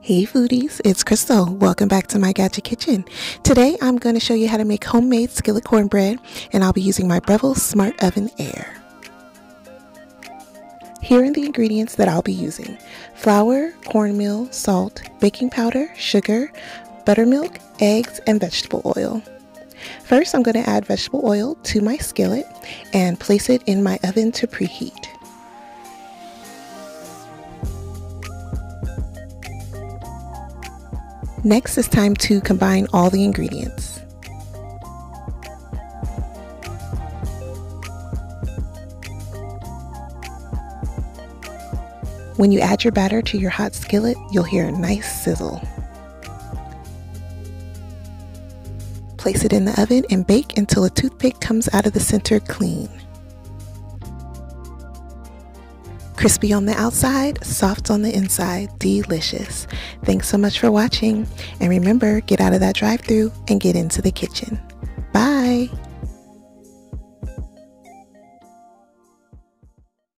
Hey foodies, it's Crystal. Welcome back to my Gadget Kitchen. Today I'm going to show you how to make homemade skillet cornbread, and I'll be using my Breville Smart Oven Air. Here are the ingredients that I'll be using: flour, cornmeal, salt, baking powder, sugar, buttermilk, eggs, and vegetable oil. First, I'm going to add vegetable oil to my skillet and place it in my oven to preheat. Next, it's time to combine all the ingredients. When you add your batter to your hot skillet, you'll hear a nice sizzle. Place it in the oven and bake until a toothpick comes out of the center clean. Crispy on the outside, soft on the inside, delicious. Thanks so much for watching, and remember, get out of that drive-thru and get into the kitchen. Bye!